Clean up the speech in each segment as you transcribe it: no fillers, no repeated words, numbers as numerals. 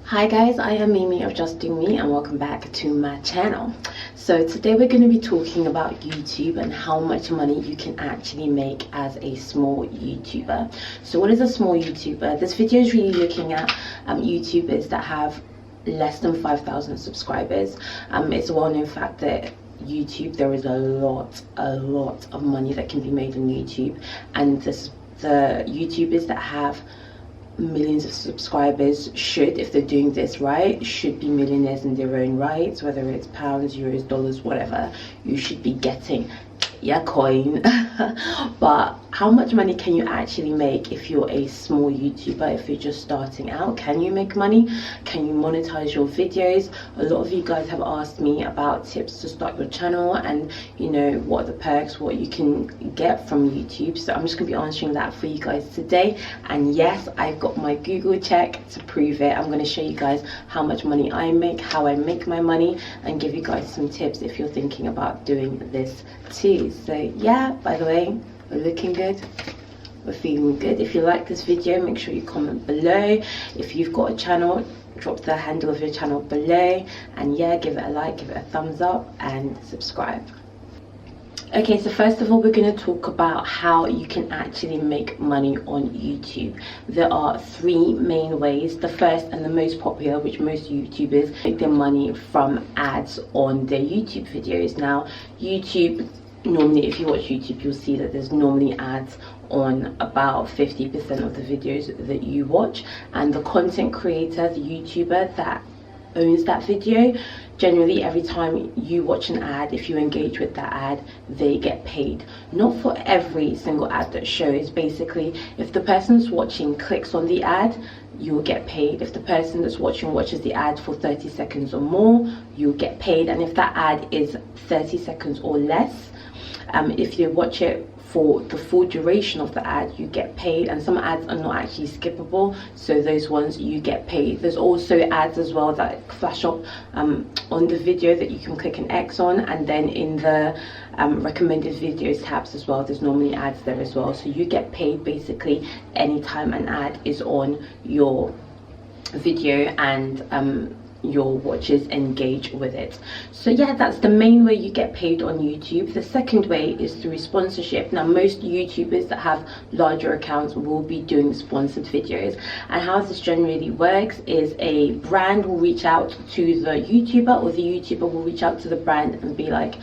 Hi guys, I am Mimi of JustDoing and welcome back to my channel. So today we're going to be talking about YouTube and how much money you can actually make as a small YouTuber. So what is a small YouTuber? This video is really looking at YouTubers that have less than 5,000 subscribers. It's a well-known fact that YouTube, there is a lot of money that can be made on YouTube, and the YouTubers that have millions of subscribers should, if they're doing this right, should be millionaires in their own rights, whether it's pounds, euros, dollars, whatever. You should be getting your coin. But how much money can you actually make if you're a small YouTuber, if you're just starting out? Can you make money? Can you monetize your videos? A lot of you guys have asked me about tips to start your channel and, you know, what are the perks, what you can get from YouTube. So I'm just gonna be answering that for you guys today. And yes, I've got my Google check to prove it. I'm going to show you guys how much money I make, how I make my money, and give you guys some tips if you're thinking about doing this too. So yeah, by the way, we're looking good, we're feeling good. If you like this video, make sure you comment below. If you've got a channel, drop the handle of your channel below, and yeah, give it a like, give it a thumbs up, and subscribe. Okay, so first of all, we're going to talk about how you can actually make money on YouTube. There are three main ways. The first and the most popular, which most YouTubers make their money from, ads on their YouTube videos. Now, YouTube, normally if you watch YouTube, you'll see that there's normally ads on about 50% of the videos that you watch, and the content creator, the YouTuber that owns that video, generally every time you watch an ad, if you engage with that ad, they get paid. Not for every single ad that shows. Basically, if the person's watching clicks on the ad, you'll get paid. If the person that's watching watches the ad for 30 seconds or more, you'll get paid. And if that ad is 30 seconds or less, if you watch it for the full duration of the ad, you get paid. And some ads are not actually skippable, so those ones you get paid. There's also ads as well that flash up on the video that you can click an X on, and then in the recommended videos tabs as well, there's normally ads there as well. So you get paid basically anytime an ad is on your video and your watchers engage with it. So yeah, that's the main way you get paid on YouTube. The second way is through sponsorship. Now, most YouTubers that have larger accounts will be doing sponsored videos, and how this generally works is a brand will reach out to the YouTuber, or the YouTuber will reach out to the brand and be like,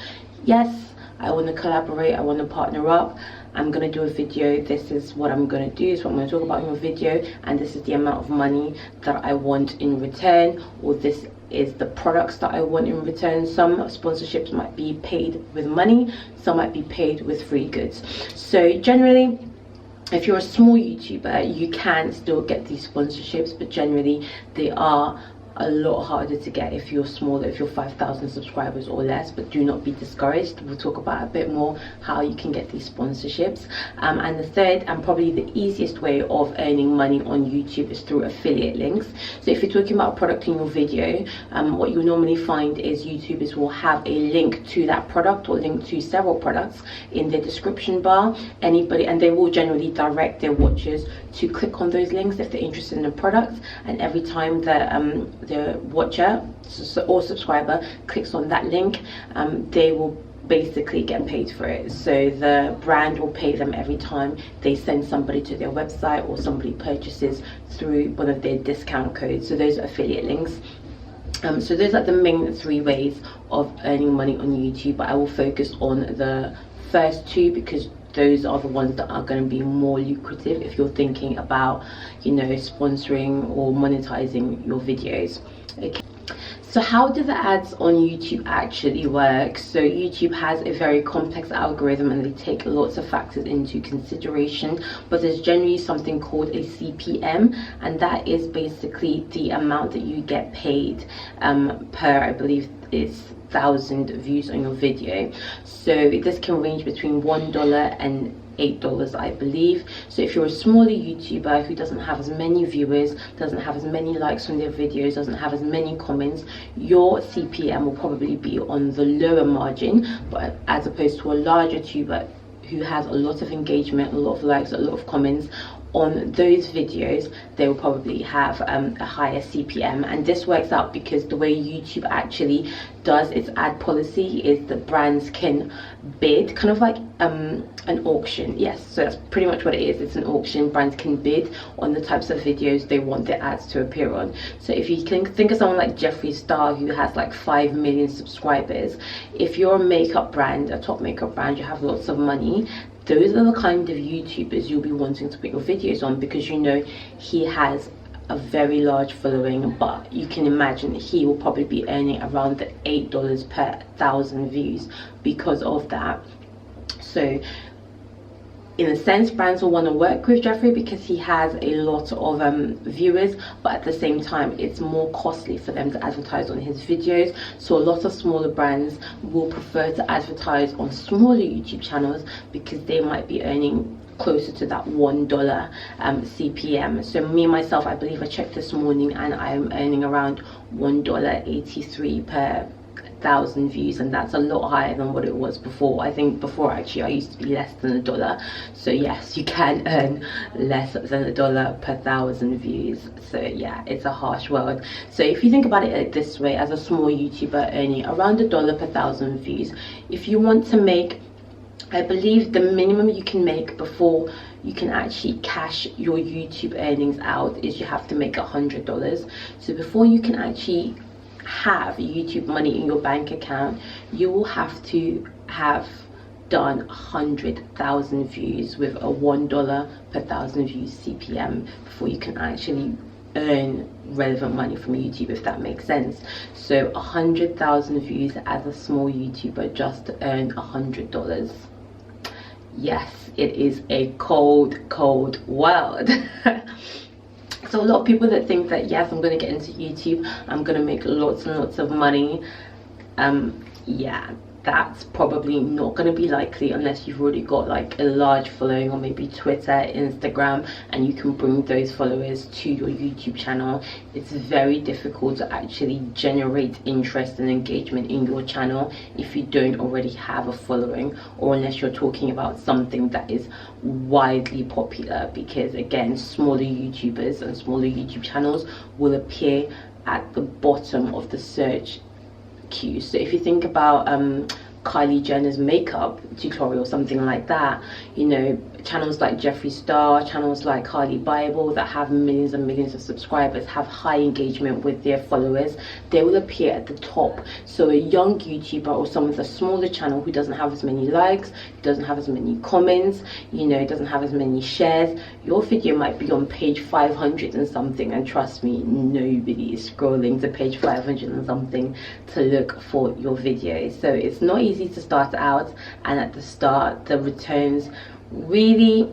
yes, I want to collaborate, I want to partner up, I'm going to do a video, this is what I'm going to do, this is what I'm going to talk about in your video, and this is the amount of money that I want in return, or this is the products that I want in return. Some sponsorships might be paid with money, some might be paid with free goods. So generally, if you're a small YouTuber, you can still get these sponsorships, but generally they are a lot harder to get if you're smaller, if you're 5,000 subscribers or less. But do not be discouraged. We'll talk about a bit more how you can get these sponsorships. And the third and probably the easiest way of earning money on YouTube is through affiliate links. So if you're talking about a product in your video, what you'll normally find is YouTubers will have a link to that product or link to several products in the description bar. Anybody, and they will generally direct their watchers to click on those links if they're interested in the product. And every time the watcher or subscriber clicks on that link, they will basically get paid for it. So the brand will pay them every time they send somebody to their website or somebody purchases through one of their discount codes. So those are affiliate links. So those are the main three ways of earning money on YouTube, but I will focus on the first two because those are the ones that are going to be more lucrative if you're thinking about, you know, sponsoring or monetizing your videos. Okay, so how do the ads on YouTube actually work? So YouTube has a very complex algorithm and they take lots of factors into consideration, but there's generally something called a CPM, and that is basically the amount that you get paid per, I believe it's 1,000 views on your video. So this can range between $1 and $8, I believe. So if you're a smaller YouTuber who doesn't have as many viewers, doesn't have as many likes on their videos, doesn't have as many comments, your CPM will probably be on the lower margin, but as opposed to a larger YouTuber who has a lot of engagement, a lot of likes, a lot of comments, on those videos, they will probably have a higher CPM. And this works out because the way YouTube actually does its ad policy is that brands can bid, kind of like an auction. Yes, so that's pretty much what it is. It's an auction. Brands can bid on the types of videos they want their ads to appear on. So if you can think of someone like Jeffree Star, who has like 5 million subscribers, if you're a makeup brand, a top makeup brand, you have lots of money, those are the kind of YouTubers you'll be wanting to put your videos on, because you know he has a very large following. But you can imagine he will probably be earning around the $8 per 1,000 views because of that. So in a sense, brands will want to work with Jeffree because he has a lot of viewers, but at the same time it's more costly for them to advertise on his videos. So a lot of smaller brands will prefer to advertise on smaller YouTube channels because they might be earning closer to that $1 CPM. So me myself, I believe I checked this morning and I'm earning around $1.83 per 1,000 views, and that's a lot higher than what it was before. I think before actually I used to be less than $1. So yes, you can earn less than $1 per 1,000 views. So yeah, it's a harsh world. So if you think about it like this way, as a small YouTuber earning around $1 per 1,000 views, if you want to make, I believe the minimum you can make before you can actually cash your YouTube earnings out is you have to make $100. So before you can actually have YouTube money in your bank account, you will have to have done 100,000 views with a $1 per 1,000 views CPM before you can actually earn relevant money from YouTube, if that makes sense. So 100,000 views as a small YouTuber just to earn $100. Yes, it is a cold world. So a lot of people that think that yes, I'm going to get into YouTube, I'm going to make lots and lots of money, yeah, that's probably not going to be likely unless you've already got like a large following on maybe Twitter, Instagram, and you can bring those followers to your YouTube channel. It's very difficult to actually generate interest and engagement in your channel if you don't already have a following, or unless you're talking about something that is widely popular, because again, smaller YouTubers and smaller YouTube channels will appear at the bottom of the search queue. So if you think about Kylie Jenner's makeup tutorial, something like that, you know, channels like Jeffree Star, channels like Harley Bible that have millions and millions of subscribers, have high engagement with their followers, they will appear at the top. So a young YouTuber or someone with a smaller channel who doesn't have as many likes, doesn't have as many comments, you know, doesn't have as many shares, your video might be on page 500 and something, and trust me, nobody is scrolling to page 500 and something to look for your video. So it's not easy to start out, and at the start the returns really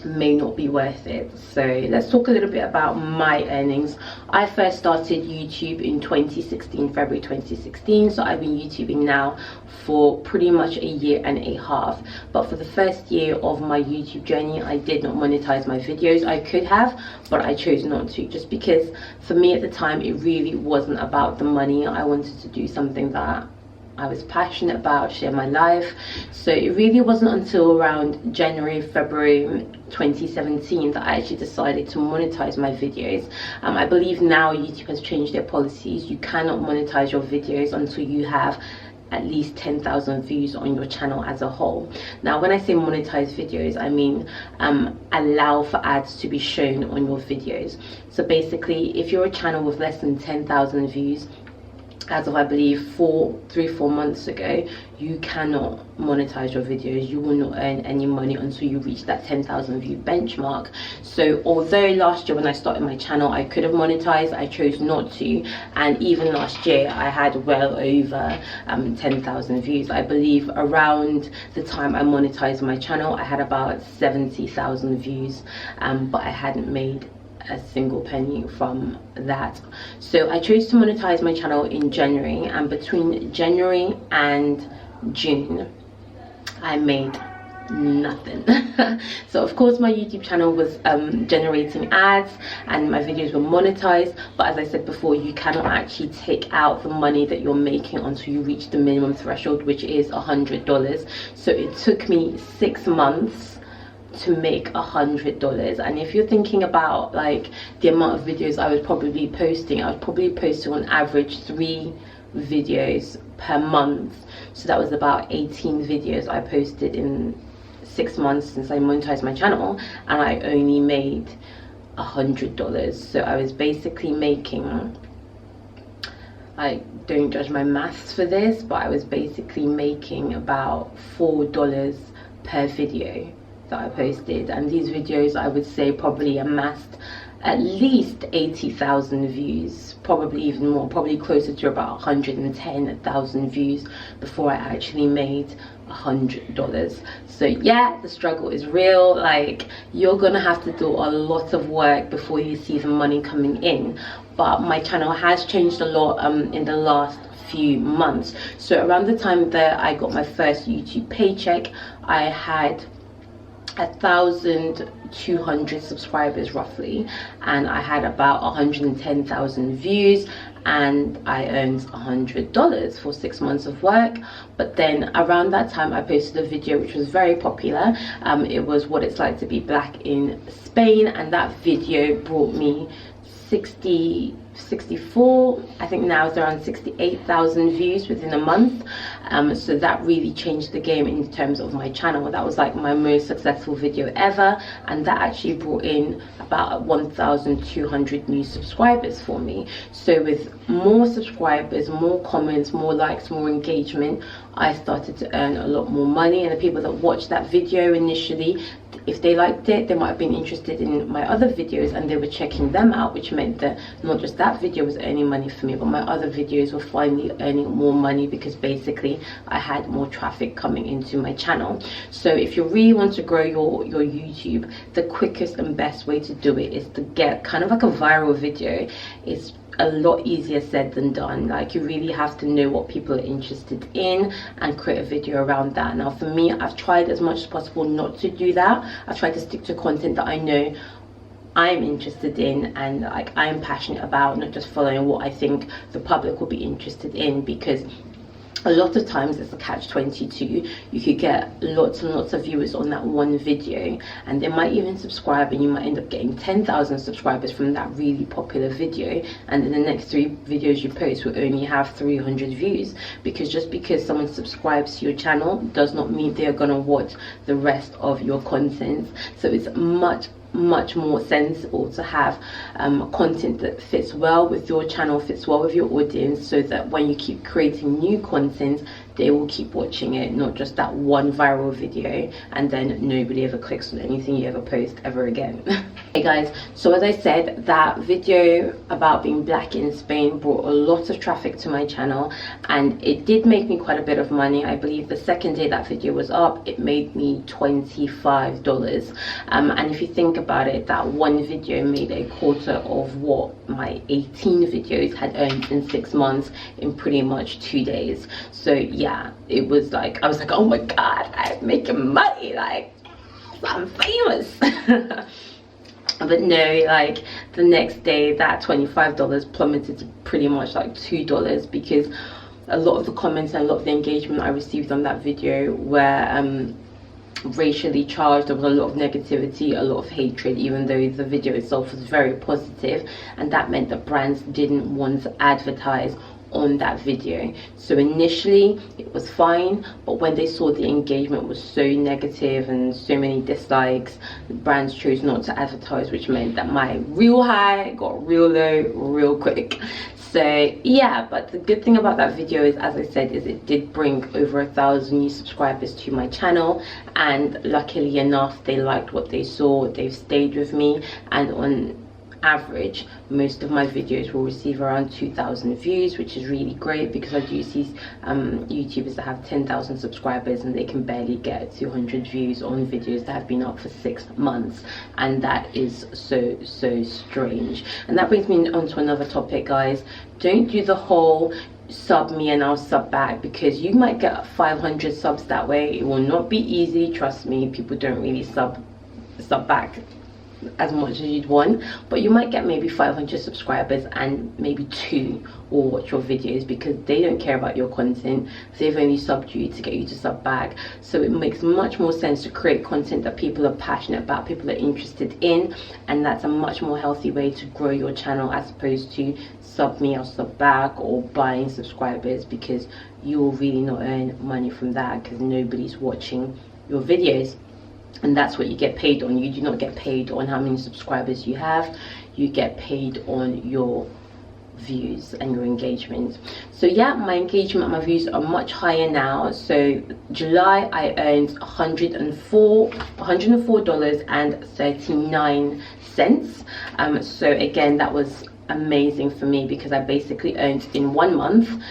may not be worth it. So let's talk a little bit about my earnings. I first started YouTube in 2016, February 2016, so I've been YouTubing now for pretty much a year and a half. But for the first year of my YouTube journey, I did not monetize my videos. I could have, but I chose not to, just because for me at the time it really wasn't about the money. I wanted to do something that I was passionate about, share my life. So it really wasn't until around January, February 2017 that I actually decided to monetize my videos. I believe now YouTube has changed their policies. You cannot monetize your videos until you have at least 10,000 views on your channel as a whole. Now when I say monetize videos, I mean allow for ads to be shown on your videos. So basically, if you're a channel with less than 10,000 views, as of I believe 3-4 months ago, you cannot monetize your videos. You will not earn any money until you reach that 10,000 view benchmark. So although last year when I started my channel I could have monetized, I chose not to, and even last year I had well over 10,000 views. I believe around the time I monetized my channel I had about 70,000 views, but I hadn't made a single penny from that. So I chose to monetize my channel in January, and between January and June I made nothing. So of course my YouTube channel was generating ads and my videos were monetized, but as I said before, you cannot actually take out the money that you're making until you reach the minimum threshold, which is $100. So it took me 6 months to make $100. And if you're thinking about like the amount of videos I was probably posting, I was probably posting on average 3 videos per month. So that was about 18 videos I posted in 6 months since I monetized my channel, and I only made $100. So I was basically making, I don't judge my maths for this, but I was basically making about $4 per video that I posted. And these videos, I would say, probably amassed at least 80,000 views, probably even more, probably closer to about 110,000 views before I actually made $100. So yeah, the struggle is real. Like, you're gonna have to do a lot of work before you see the money coming in. But my channel has changed a lot in the last few months. So around the time that I got my first YouTube paycheck, I had 1,200 subscribers roughly, and I had about 110,000 views, and I earned $100 for 6 months of work. But then around that time I posted a video which was very popular. It was what it's like to be black in Spain, and that video brought me 64, I think now it's around 68,000 views within a month. So that really changed the game in terms of my channel. That was like my most successful video ever, and that actually brought in about 1,200 new subscribers for me. So with more subscribers, more comments, more likes, more engagement, I started to earn a lot more money. And the people that watched that video initially, if they liked it, they might have been interested in my other videos, and they were checking them out, which meant that not just that video was earning money for me, but my other videos were finally earning more money, because basically I had more traffic coming into my channel. So if you really want to grow your YouTube, the quickest and best way to do it is to get kind of like a viral video. It's a lot easier said than done. Like, you really have to know what people are interested in and create a video around that. Now for me, I've tried as much as possible not to do that. I've tried to stick to content that I know I'm interested in and like I'm passionate about, not just following what I think the public will be interested in, because a lot of times it's a catch-22. You could get lots and lots of viewers on that one video, and they might even subscribe, and you might end up getting 10,000 subscribers from that really popular video, and then the next 3 videos you post will only have 300 views. Because just because someone subscribes to your channel does not mean they're gonna watch the rest of your content. So it's much more sensible to have content that fits well with your channel, fits well with your audience, so that when you keep creating new content, they will keep watching it, not just that one viral video and then nobody ever clicks on anything you ever post ever again. Hey guys, so as I said, that video about being black in Spain brought a lot of traffic to my channel, and it did make me quite a bit of money. I believe the second day that video was up, it made me $25. And if you think about it, that one video made a quarter of what my 18 videos had earned in 6 months in pretty much 2 days. So yeah, it was like, I was like, oh my god, I'm making money, like I'm famous. But no, like the next day that $25 plummeted to pretty much like $2, because a lot of the comments and a lot of the engagement I received on that video were racially charged. There was a lot of negativity, a lot of hatred, even though the video itself was very positive, and that meant that brands didn't want to advertise on that video. So initially it was fine, but when they saw the engagement was so negative and so many dislikes, the brands chose not to advertise, which meant that my real high got real low real quick. So yeah, but the good thing about that video is, as I said, is it did bring over 1,000 new subscribers to my channel, and luckily enough they liked what they saw, they've stayed with me, and on average most of my videos will receive around 2,000 views, which is really great, because I do see YouTubers that have 10,000 subscribers and they can barely get 200 views on videos that have been up for 6 months, and that is so strange. And that brings me on to another topic, guys. Don't do the whole sub me and I'll sub back, because you might get 500 subs that way. It will not be easy, trust me. People don't really sub back as much as you'd want, but you might get maybe 500 subscribers and maybe 2 will watch your videos because they don't care about your content. They've only subbed you to get you to sub back. So it makes much more sense to create content that people are passionate about, people are interested in, and that's a much more healthy way to grow your channel as opposed to sub me or sub back or buying subscribers, because you will really not earn money from that because nobody's watching your videos. And that's what you get paid on. You do not get paid on how many subscribers you have. You get paid on your views and your engagement. So yeah, my engagement and my views are much higher now. So July I earned $104.39. So again, that was amazing for me because I basically earned in 1 month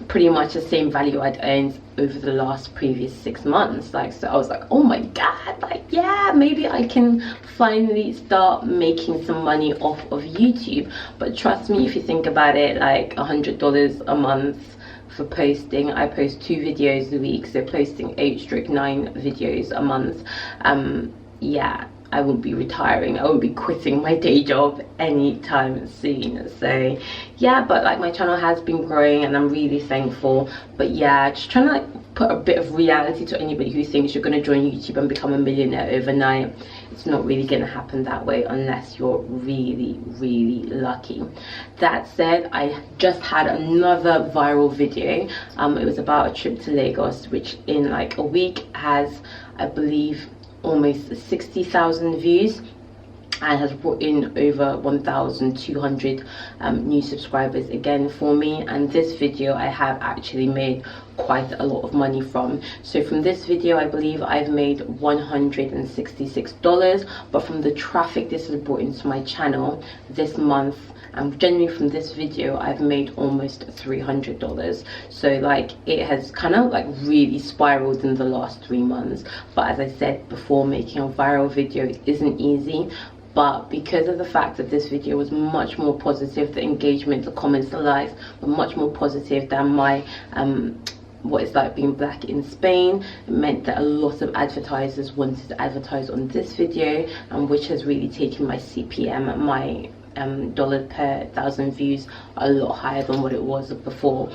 pretty much the same value I'd earned over the last previous 6 months. Like, so I was like, oh my god, like, yeah, maybe I can finally start making some money off of YouTube. But trust me, if you think about it, like $100 a month for posting, I post 2 videos a week, so posting 8-9 videos a month, yeah, I won't be retiring, I won't be quitting my day job anytime soon. So yeah, but like my channel has been growing and I'm really thankful. But yeah, just trying to like put a bit of reality to anybody who thinks you're going to join YouTube and become a millionaire overnight. It's not really going to happen that way unless you're really lucky. That said, I just had another viral video. It was about a trip to Lagos, which in like a week has, I believe, almost 60,000 views and has brought in over 1,200 new subscribers again for me. And this video I have actually made quite a lot of money from. So from this video I believe I've made $166, but from the traffic this has brought into my channel this month, and generally from this video I've made almost $300. So like it has kind of like really spiraled in the last 3 months. But as I said before, making a viral video isn't easy. But because of the fact that this video was much more positive, the engagement, the comments, the likes were much more positive than my what it's like being black in Spain, it meant that a lot of advertisers wanted to advertise on this video, and which has really taken my CPM, my dollar per 1,000 views, a lot higher than what it was before.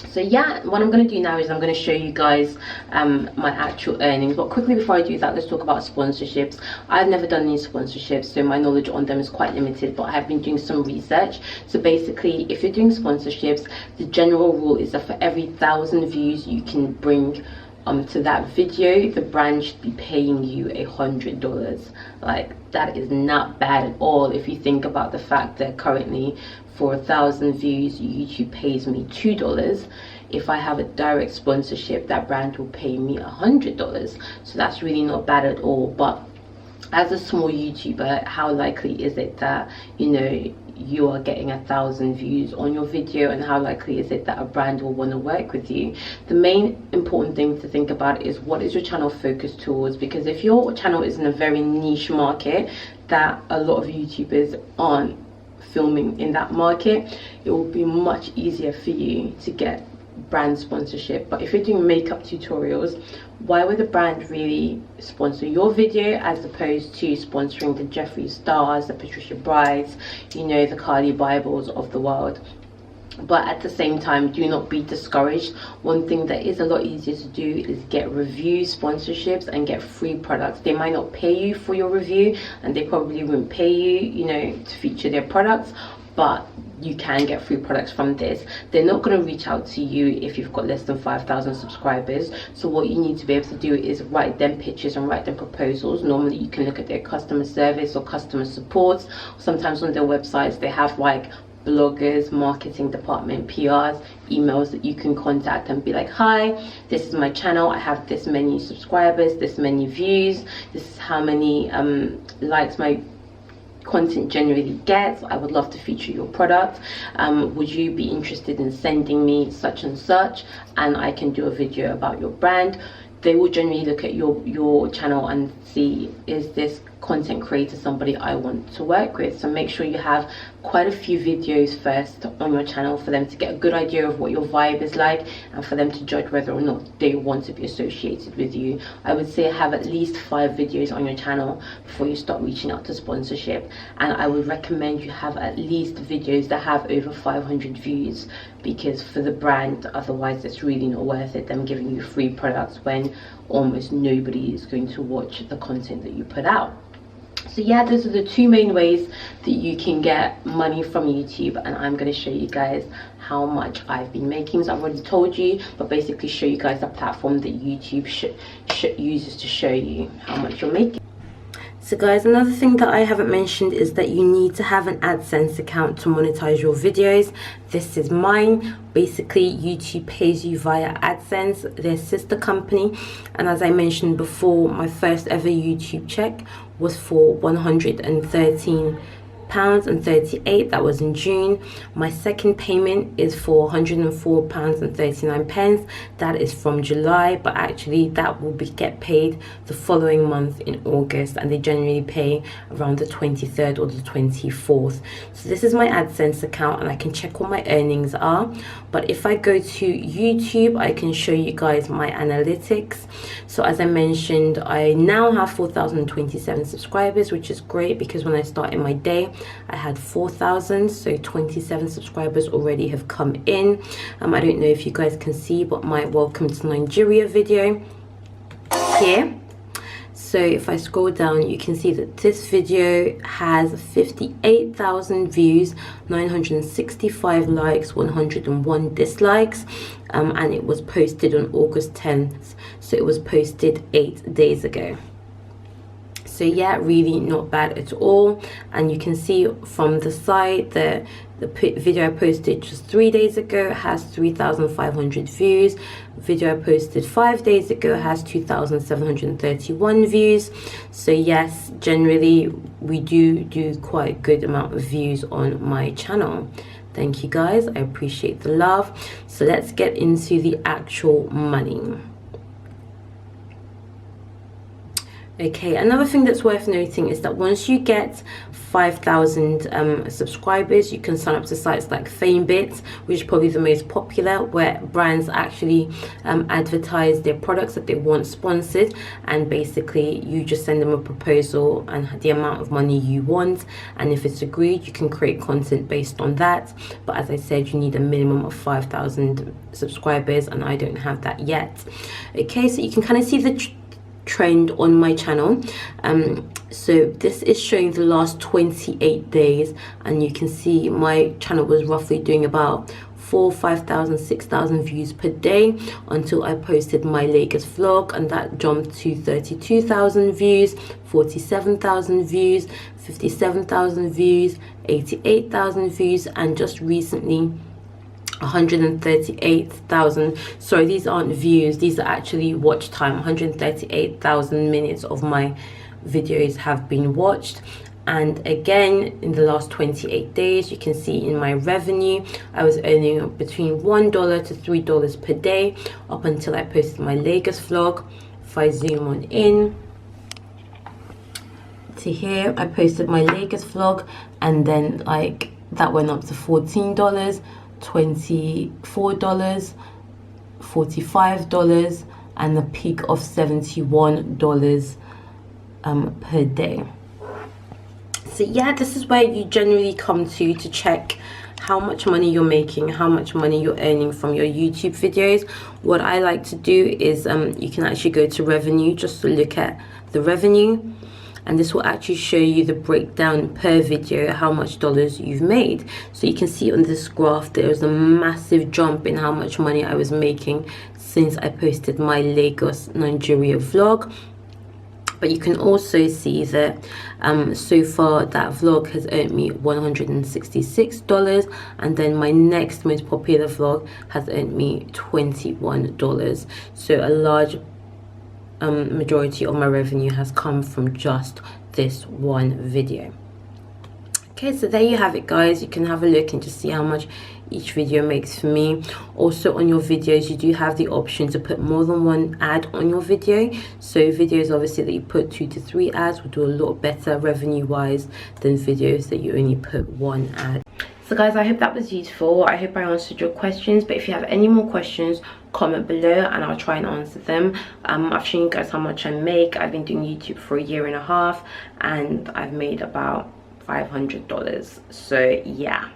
So yeah, what I'm going to do now is I'm going to show you guys my actual earnings. But quickly before I do that, let's talk about sponsorships. I've never done any sponsorships, so my knowledge on them is quite limited, but I have been doing some research. So basically, if you're doing sponsorships, the general rule is that for every 1,000 views you can bring to that video, the brand should be paying you $100. Like, that is not bad at all if you think about the fact that currently for 1,000 views YouTube pays me $2. If I have a direct sponsorship, that brand will pay me $100. So that's really not bad at all. But as a small YouTuber, how likely is it that, you know, you are getting 1,000 views on your video, and how likely is it that a brand will want to work with you? The main important thing to think about is, what is your channel focused towards? Because if your channel is in a very niche market that a lot of YouTubers aren't filming in that market, it will be much easier for you to get brand sponsorship. But if you're doing makeup tutorials, why would a brand really sponsor your video as opposed to sponsoring the Jeffree Stars, the Patricia Brides, you know, the Carly Bibles of the world? But at the same time, do not be discouraged. One thing that is a lot easier to do is get review sponsorships and get free products. They might not pay you for your review, and they probably won't pay you, you know, to feature their products, but you can get free products from this. They're not going to reach out to you if you've got less than 5,000 subscribers. So what you need to be able to do is write them pitches and write them proposals. Normally you can look at their customer service or customer support. Sometimes on their websites they have like bloggers, marketing department, PRs, emails that you can contact and be like, hi, this is my channel, I have this many subscribers, this many views, this is how many likes my content generally gets. I would love to feature your product. Would you be interested in sending me such and such, and I can do a video about your brand? They will generally look at your channel and see, is this content creator, somebody I want to work with. So make sure you have quite a few videos first on your channel for them to get a good idea of what your vibe is like, and for them to judge whether or not they want to be associated with you. I would say have at least 5 videos on your channel before you start reaching out to sponsorship, and I would recommend you have at least videos that have over 500 views, because for the brand, otherwise it's really not worth it, them giving you free products when almost nobody is going to watch the content that you put out. So yeah, those are the 2 main ways that you can get money from YouTube, and I'm going to show you guys how much I've been making. So I've already told you, but basically show you guys the platform that YouTube uses to show you how much you're making. So guys, another thing that I haven't mentioned is that you need to have an AdSense account to monetize your videos. This is mine. Basically, YouTube pays you via AdSense, their sister company. And as I mentioned before, my first ever YouTube check was for £113.38. That was in June. My second payment is for £104.39. That is from July, but actually that will get paid the following month in August, and they generally pay around the 23rd or the 24th. So this is my AdSense account, and I can check what my earnings are. But if I go to YouTube, I can show you guys my analytics. So as I mentioned, I now have 4,027 subscribers, which is great, because when I started my day I had 4,000, so 27 subscribers already have come in. I don't know if you guys can see, but my welcome to Nigeria video here. So if I scroll down, you can see that this video has 58,000 views, 965 likes, 101 dislikes, and it was posted on August 10th. So it was posted 8 days ago. So yeah, really not bad at all. And you can see from the side that the video I posted just 3 days ago has 3,500 views. Video I posted 5 days ago has 2,731 views. So yes, generally we do quite a good amount of views on my channel. Thank you guys, I appreciate the love. So let's get into the actual money. Okay, another thing that's worth noting is that once you get 5,000 subscribers, you can sign up to sites like FameBit, which is probably the most popular, where brands actually advertise their products that they want sponsored, and basically you just send them a proposal and the amount of money you want, and if it's agreed, you can create content based on that. But as I said, you need a minimum of 5,000 subscribers, and I don't have that yet. Okay, so you can kind of see the trend on my channel. So this is showing the last 28 days, and you can see my channel was roughly doing about 5,000, 6,000 views per day until I posted my latest vlog, and that jumped to 32,000 views, 47,000 views, 57,000 views, 88,000 views, and just recently 138,000. Sorry, these aren't views, these are actually watch time. 138,000 minutes of my videos have been watched. And again, in the last 28 days, you can see in my revenue, I was earning between $1 to $3 per day up until I posted my latest vlog. If I zoom on in to here, I posted my latest vlog, and then like that went up to $14, $24, $45, and a peak of $71 per day. So yeah, this is where you generally come to check how much money you're making, how much money you're earning from your YouTube videos. What I like to do is you can actually go to revenue just to look at the revenue, and this will actually show you the breakdown per video, how much dollars you've made. So you can see on this graph there's a massive jump in how much money I was making since I posted my Lagos, Nigeria vlog. But you can also see that so far that vlog has earned me $166, and then my next most popular vlog has earned me $21. So a large majority of my revenue has come from just this one video. Okay, so there you have it, guys. You can have a look and just see how much each video makes for me. Also, on your videos, you do have the option to put more than one ad on your video. So videos obviously that you put 2 to 3 ads will do a lot better revenue wise than videos that you only put one ad. So guys, I hope that was useful. I hope I answered your questions, but if you have any more questions, comment below and I'll try and answer them. I've shown you guys how much I make. I've been doing YouTube for 1.5 years and I've made about $500. So yeah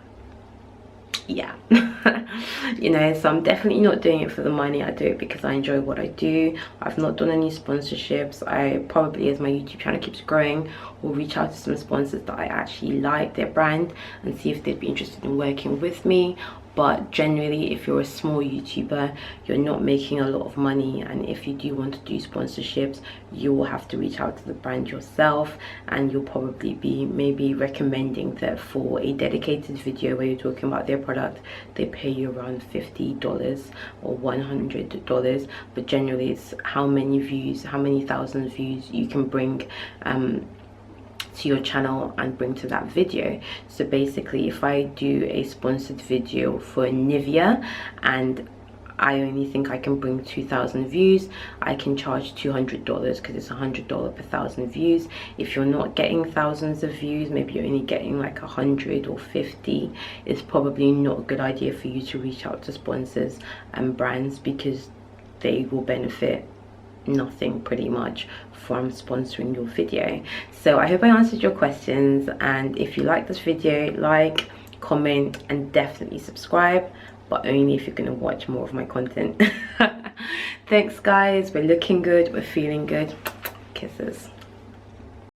you know, so I'm definitely not doing it for the money. I do it because I enjoy what I do. I've not done any sponsorships. I probably, as my YouTube channel keeps growing, will reach out to some sponsors that I actually like their brand and see if they'd be interested in working with me. But generally, if you're a small YouTuber, you're not making a lot of money, and if you do want to do sponsorships, you will have to reach out to the brand yourself, and you'll probably be maybe recommending that for a dedicated video where you're talking about their product, they pay you around $50 or $100. But generally, it's how many views, how many thousand views you can bring to your channel and bring to that video. So basically, if I do a sponsored video for Nivea and I only think I can bring 2,000 views, I can charge $200 because it's $100 per 1,000 views. If you're not getting thousands of views, maybe you're only getting like 100 or 50, it's probably not a good idea for you to reach out to sponsors and brands, because they will benefit nothing pretty much from sponsoring your video. So I hope I answered your questions, and if you like this video, like, comment, and definitely subscribe, but only if you're going to watch more of my content. Thanks guys, we're looking good, we're feeling good. Kisses.